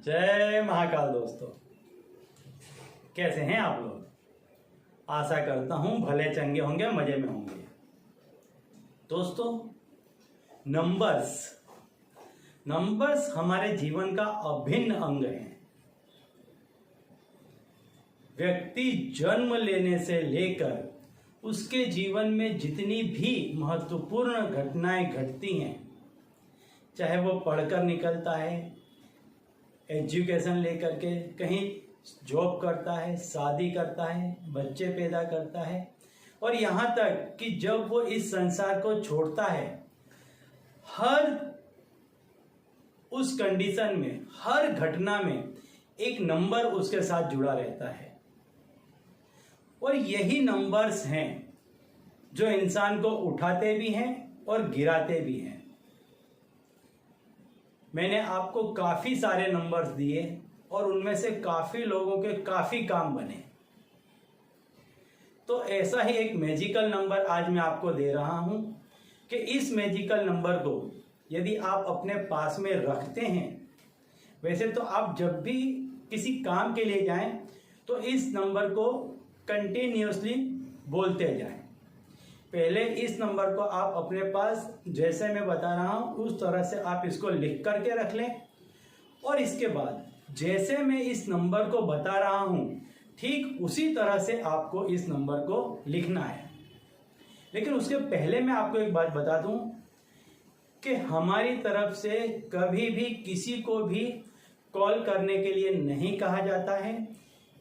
जय महाकाल दोस्तों, कैसे हैं आप लोग। आशा करता हूं भले चंगे होंगे, मजे में होंगे। दोस्तों, नंबर्स हमारे जीवन का अभिन्न अंग है। व्यक्ति जन्म लेने से लेकर उसके जीवन में जितनी भी महत्वपूर्ण घटनाएं घटती हैं, चाहे वो पढ़कर निकलता है, एजुकेशन लेकर के कहीं जॉब करता है, शादी करता है, बच्चे पैदा करता है, और यहाँ तक कि जब वो इस संसार को छोड़ता है, हर उस कंडीशन में, हर घटना में एक नंबर उसके साथ जुड़ा रहता है। और यही नंबर्स हैं जो इंसान को उठाते भी हैं और गिराते भी हैं। मैंने आपको काफ़ी सारे नंबर्स दिए और उनमें से काफ़ी लोगों के काफ़ी काम बने। तो ऐसा ही एक मैजिकल नंबर आज मैं आपको दे रहा हूं कि इस मैजिकल नंबर को यदि आप अपने पास में रखते हैं, वैसे तो आप जब भी किसी काम के लिए जाएं तो इस नंबर को कंटिन्यूअसली बोलते जाएं। पहले इस नंबर को आप अपने पास, जैसे मैं बता रहा हूं उस तरह से आप इसको लिख करके रख लें, और इसके बाद जैसे मैं इस नंबर को बता रहा हूं ठीक उसी तरह से आपको इस नंबर को लिखना है। लेकिन उसके पहले मैं आपको एक बात बता दूं कि हमारी तरफ से कभी भी किसी को भी कॉल करने के लिए नहीं कहा जाता है,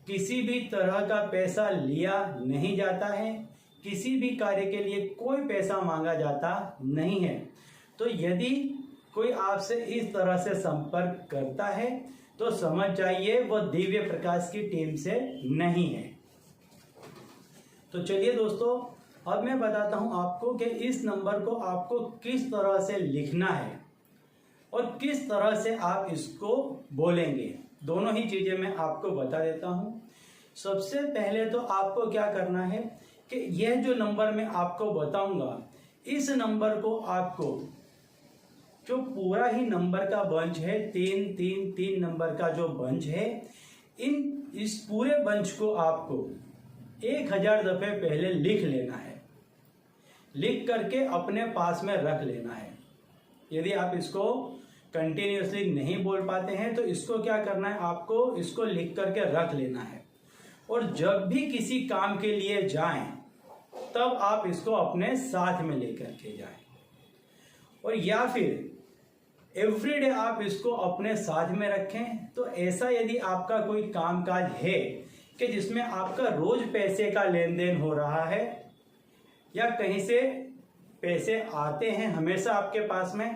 किसी भी तरह का पैसा लिया नहीं जाता है, किसी भी कार्य के लिए कोई पैसा मांगा जाता नहीं है। तो यदि कोई आपसे इस तरह से संपर्क करता है तो समझ जाइए वो दिव्य प्रकाश की टीम से नहीं है। तो चलिए दोस्तों, अब मैं बताता हूं आपको कि इस नंबर को आपको किस तरह से लिखना है और किस तरह से आप इसको बोलेंगे। दोनों ही चीजें मैं आपको बता देता हूं। सबसे पहले तो आपको क्या करना है कि यह जो नंबर मैं आपको बताऊंगा, इस नंबर को आपको, जो पूरा ही नंबर का बंच है, 3 नंबर का जो बंच है, इस पूरे बंच को आपको 1000 दफे पहले लिख लेना है। लिख करके अपने पास में रख लेना है। यदि आप इसको कंटिन्यूअसली नहीं बोल पाते हैं तो इसको क्या करना है, आपको इसको लिख करके रख लेना है। और जब भी किसी काम के लिए जाएं तब आप इसको अपने साथ में लेकर के जाएं, और या फिर एवरीडे आप इसको अपने साथ में रखें। तो ऐसा यदि आपका कोई कामकाज है कि जिसमें आपका रोज पैसे का लेन देन हो रहा है या कहीं से पैसे आते हैं हमेशा आपके पास में,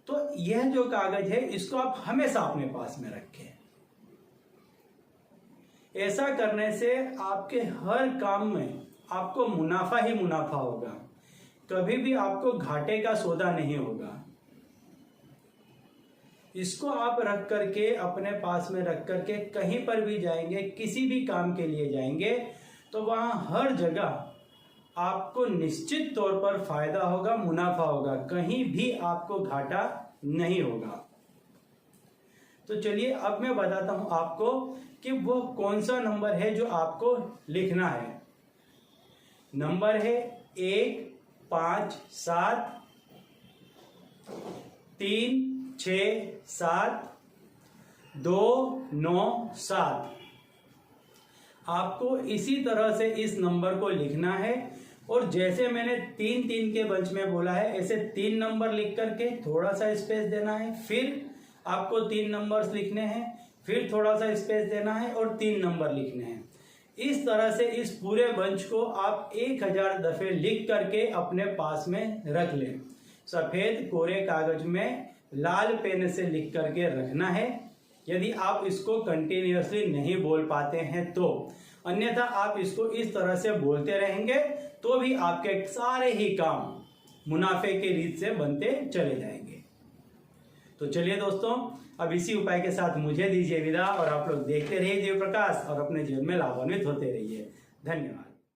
तो यह जो कागज है इसको आप हमेशा अपने पास में रखें। ऐसा करने से आपके हर काम में आपको मुनाफा ही मुनाफा होगा, कभी भी आपको घाटे का सौदा नहीं होगा। इसको आप रख करके, अपने पास में रख करके कहीं पर भी जाएंगे, किसी भी काम के लिए जाएंगे, तो वहां हर जगह आपको निश्चित तौर पर फायदा होगा, मुनाफा होगा, कहीं भी आपको घाटा नहीं होगा। तो चलिए अब मैं बताता हूं आपको कि वो कौन सा नंबर है जो आपको लिखना है। नंबर है 1 5 7 3 6 7 2 9 7। आपको इसी तरह से इस नंबर को लिखना है, और जैसे मैंने 3 के बंच में बोला है, ऐसे 3 नंबर लिख करके थोड़ा सा स्पेस देना है, फिर आपको 3 नंबर्स लिखने हैं, फिर थोड़ा सा स्पेस देना है और 3 नंबर लिखने हैं। इस तरह से इस पूरे बंच को आप 1000 दफे लिख करके अपने पास में रख लें। सफेद कोरे कागज में लाल पेन से लिख करके रखना है, यदि आप इसको कंटिन्यूअसली नहीं बोल पाते हैं तो। अन्यथा आप इसको इस तरह से बोलते रहेंगे तो भी आपके सारे ही काम मुनाफे के रीत से बनते चले जाएंगे। तो चलिए दोस्तों, अब इसी उपाय के साथ मुझे दीजिए विदा, और आप लोग देखते रहिए दिव्य प्रकाश और अपने जीवन में लाभान्वित होते रहिए। धन्यवाद।